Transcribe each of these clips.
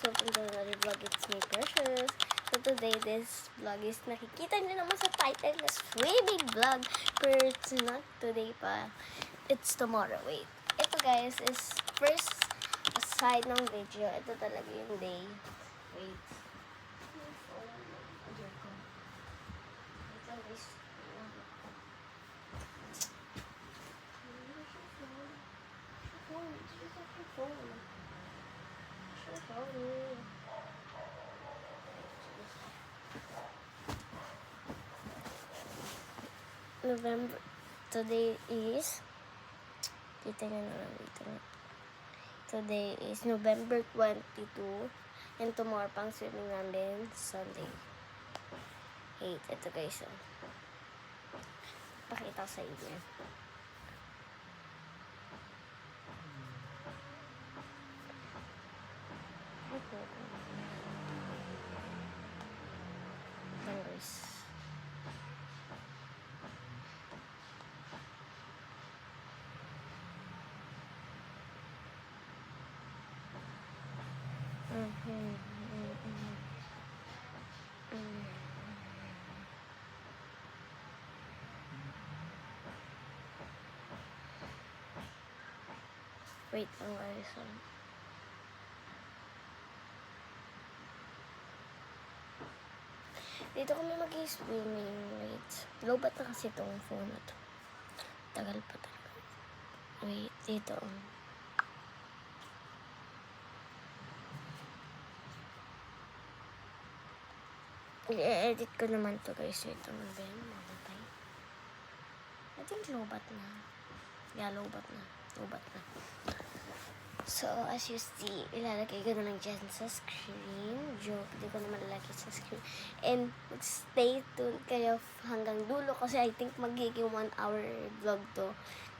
welcome to another vlog. It's me, Precious. So today, this vlog is nakikita nyo naman sa title na swimming vlog. But it's not today pa. It's tomorrow. Wait. Ito guys is first side ng video. Ito talaga yung day. Wait. November, today is, kita nyo na dito. Today is November 22, and tomorrow pang swimming namin, Sunday. 8, ito guys, oh. Pakita ko sa inyo. Ayan guys. Wait lang guys. Dito kami mag-swimming. Wait. Lobat na kasi itong phone na to. Tagal pa talaga. Wait, dito. I-edit ko naman to guys. Wait, ano ba yun? Mamatay. I think lobat na. Yeah, lobat na. Lobat na. So, as you see, ilalagay ko na lang dyan sa screen. Joke, di ko naman lalagay sa screen. And, stay tuned kayo hanggang dulo kasi I think magiging 1 hour vlog to.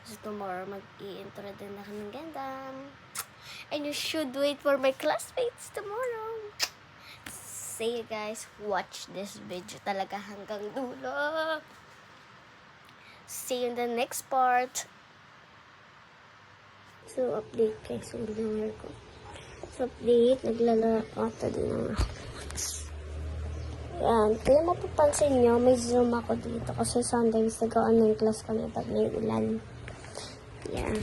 Kasi tomorrow, mag-i-intro din ako ng ganda. And you should wait for my classmates tomorrow. See you guys, watch this video talaga hanggang dulo. See you in the next part. So, update guys. So, dinawar ko. So, update. Naglalakata din ang yan. Kaya mapapansin nyo, may zoom ako dito. Kasi sometimes nag-online class kami pag may ulan. Yan.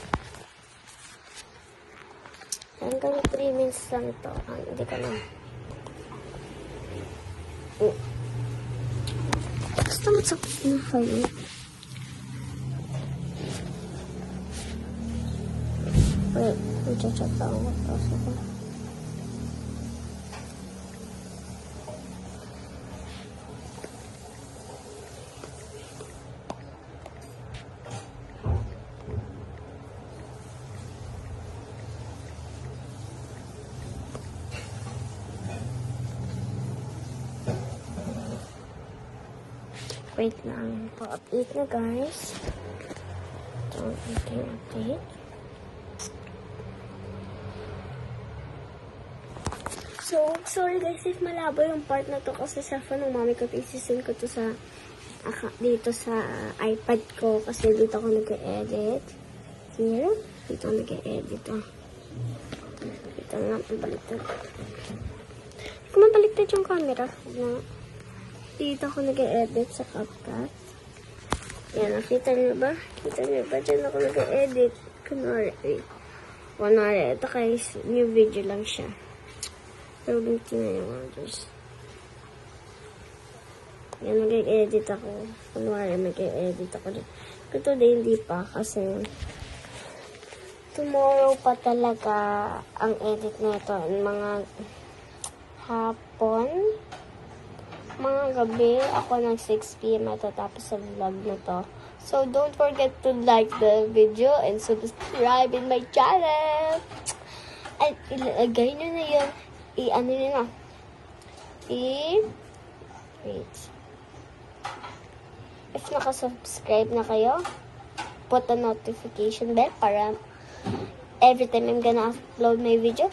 Hanggang 3 minutes lang ito. Hindi ka na. Basta masakit na kayo. Wait, i-chat lang ako. Wait lang. Pa-update na guys. Update. So, sorry guys if malabo yung part na to kasi sa phone ng mami ko, isisend ko to sa dito sa iPad ko kasi dito ako nag-edit. Here, dito ako nag-edit. Dito nga, pabaliktad. Hindi ko mabaliktad yung camera. Dito ako nag-edit sa CapCut. Yan, nakita niyo ba? Kita niyo ba? Diyan ako nag-edit. Kunwari, ito guys, new video lang siya. Pero tingnan nyo nga guys. Yan, mag-edit ako. Kunwari, mag-edit ako din. Pero today, hindi pa. Kasi, tomorrow pa talaga ang edit na ito. Mga hapon, mga gabi, ako ng 6 PM matatapos sa vlog na to. So, don't forget to like the video and subscribe in my channel. At ilagay nyo na yun. I-ano nyo na. Wait. If nakasubscribe na kayo, put the notification bell para every time I'm gonna upload my video,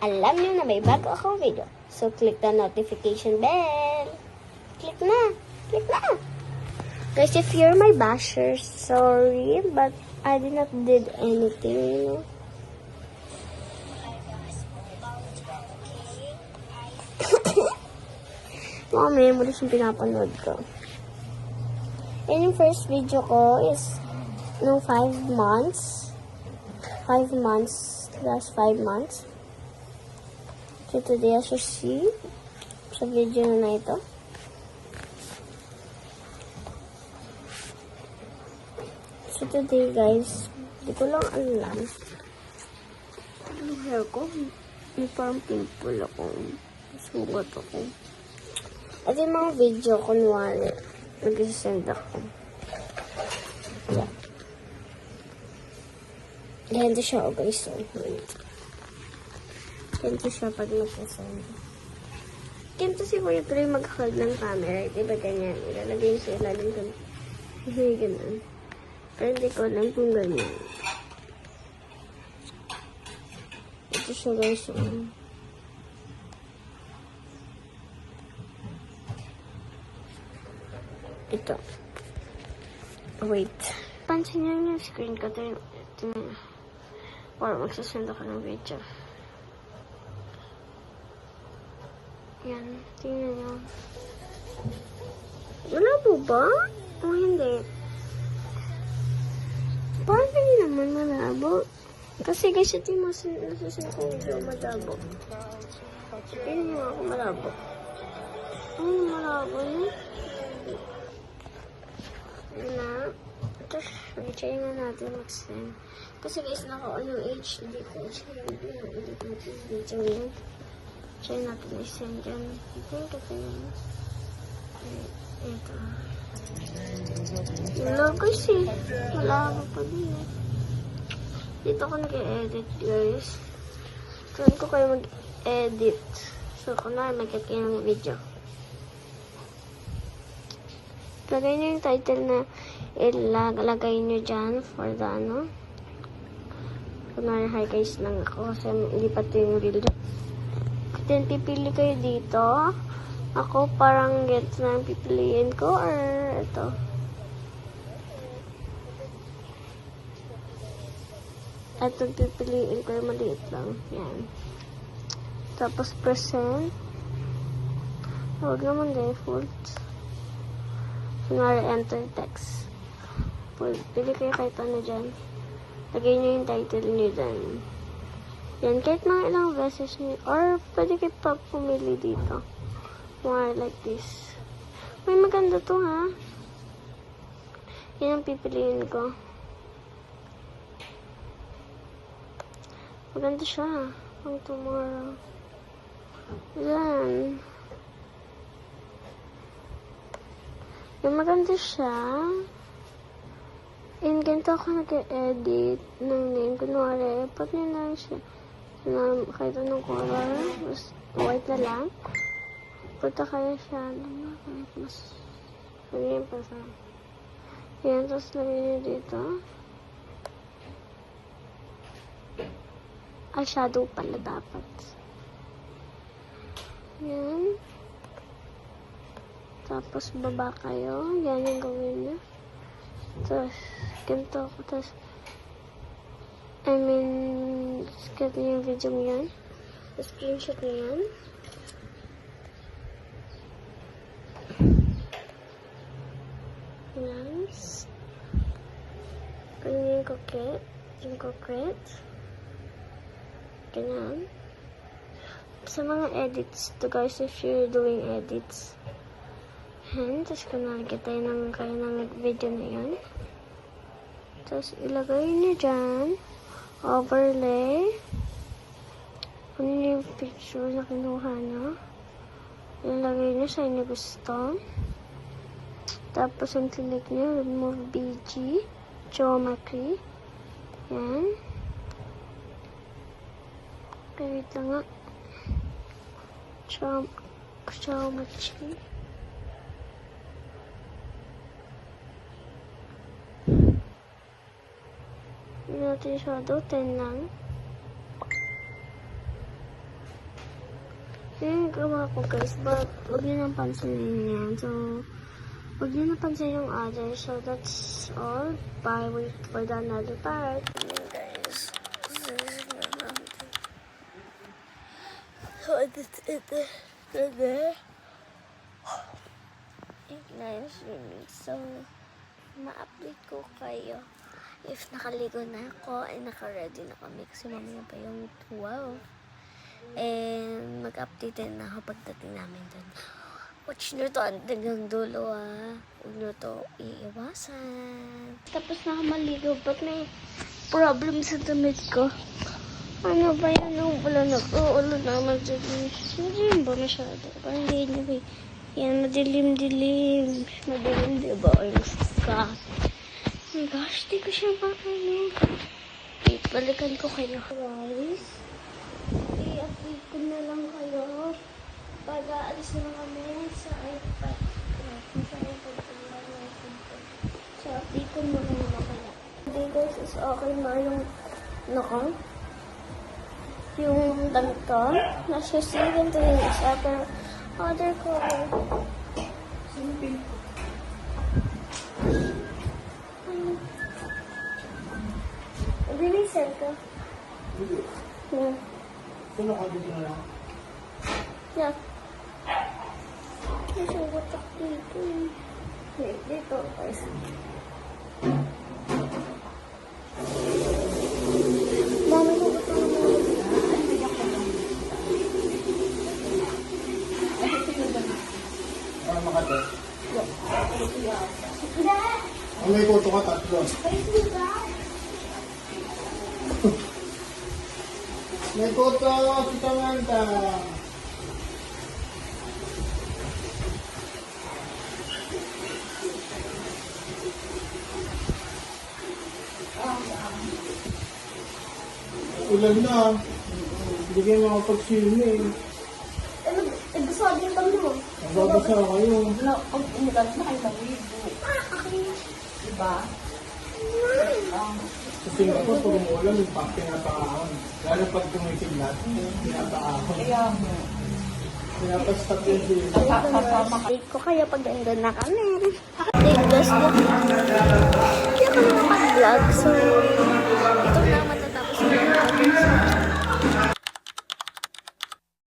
alam nyo na may bago akong video. So, click the notification bell. Click na. Click na. Guys, if you're my bashers, sorry, but I did not did anything, you know. mga memories yung pinapanood ko. And yung first video ko is nung 5 months. 5 months. Last 5 months. So today, as you see, sa video na ito. So today, guys, hindi ko lang alam. Yung hair ko, may parang pimple ako. Sugat ako. At yung mga video, kunwari, nag-send ako. Yeah. Ganito siya, guys. So, ganito siya pag nag-send. Ganito si Kuya Troy mag-hold ng camera. Diba ganyan? Ilalagay niya sa ilalim ko. Hindi ganun. Pero hindi ko alam kung ganyan. Ito siya, guys. So, ito. Wait. Pansin niyo yung screen ko. Ito na. Or magsasend ako ng video. Yan. Tingnan niyo. Wala po ba? O hindi? Parang hindi naman malabo. Kasi guys, ito yung nasasend ko video malabo. Tingnan niyo ako malabo. Ay, malabo niyo. Na, tapos, i-try nga natin mag-send. Kasi guys, naka-on yung HD ko. So, hindi natin video yun. Try natin i-send yan. I think ito yun. Ito. Wala kasi. Wala ako pa din eh. Dito ako nag-edit, guys. Tuwan ko kayo mag-edit. So, kunwari mag-get kayo ng video. Lagay nyo yung title na ilalagay nyo dyan for the ano. Kunwari, hi guys lang ako kasi hindi pa ito yung real. Then, pipili kayo dito. Ako parang get na pipiliin ko or ito. Ito pipiliin ko yung maliit lang. Yan. Tapos, present. Huwag naman default. Kunwari, enter text. Pili kayo kahit ano dyan. Lagay nyo yung title nyo dyan. Yan, kahit mga ilang beses nyo. Or, pwede kayo pa pumili dito. Kunwari, like this. May maganda to, ha? Yan ang pipiliin ko. Maganda siya. Pang tomorrow. Yan. Yung maganda siya. And ganito ako nag-edit ng name. Kunwari, pag nyo lang siya. Kahit anong color. White na lang. Punta kayo siya. Mas ganyan pa sa. Yan. Tapos lagay nyo dito. Eyeshadow pala dapat. Yan. Tapos, baba kayo. Yan yung gawin niya. Tapos, ganito ako. Tapos, scan niyo yung video mo yan. Screenshot niyo yan. Nice. Ganyan yung coquette. Yung coquette. Ganyan. Sa mga edits to guys, if you're doing edits. Yan, tapos kunwari tayo ng kayo ng video na yun. Tapos ilagay nyo dyan. Overlay. Kunin nyo yung picture na kinuha nyo. Ilagay nyo sa inyo gusto. Tapos ang click nyo, remove BG. Geometry. Yan. Okay, wait lang nga. Geometry. Hindi natin shadow, 10 lang. Yan yung gawa ko guys, but huwag nyo nang pansinin yan. So, huwag nyo napansin yung other. So, that's all. Bye, wait for the another part. Yan guys. So, it's Live streaming. So, ma-update ko kayo. If nakaligo na ako, ay naka-ready na kami kasi mamaya pa yung 12. And mag-update din na ako pagdating namin doon. Watch nyo to hanggang dulo Huwag nyo to iiwasan. Tapos na ako maligo. Ba't may problem sa damit ko? Ano ba yan? Nung wala nag-uulo naman sa madilim ba masyado? Parang hindi nyo yan, madilim-dilim. Madilim, diba? Yung sky. Oh my gosh, di ko siya maano. Okay, balikan ko kayo. Guys, i-update ko na lang kayo. Pag aalis na kami sa iPad. Sa iPad ko lang yung iPad ko. So, update ko muna naman kayo. Hindi guys, is okay na yung yung damit ko. Nasa second to yung isa, pero other color. Bilisal ka. Yeah. Sino ka dito na lang? Yeah. Kasi watak dito. Wait, dito. Guys. Dami ko ba ito Para makate. Ang may koto ka tatlo. May koto, kita nganta. Ulan na. Hindi kayo makapag-swimming. gusto ko din kami mo. Nagbabasa kayo. Pag umulan na kayo ng libo. Diba? Sa Singapore, pag umulan, yung pinapakahon. Lalo pag tumisiglat, pinapakahon. Kaya mo. Pinapastop yung sila. Update ko kayo pag nandun na kami. Update guys. Hindi ako nakapag-vlog. So,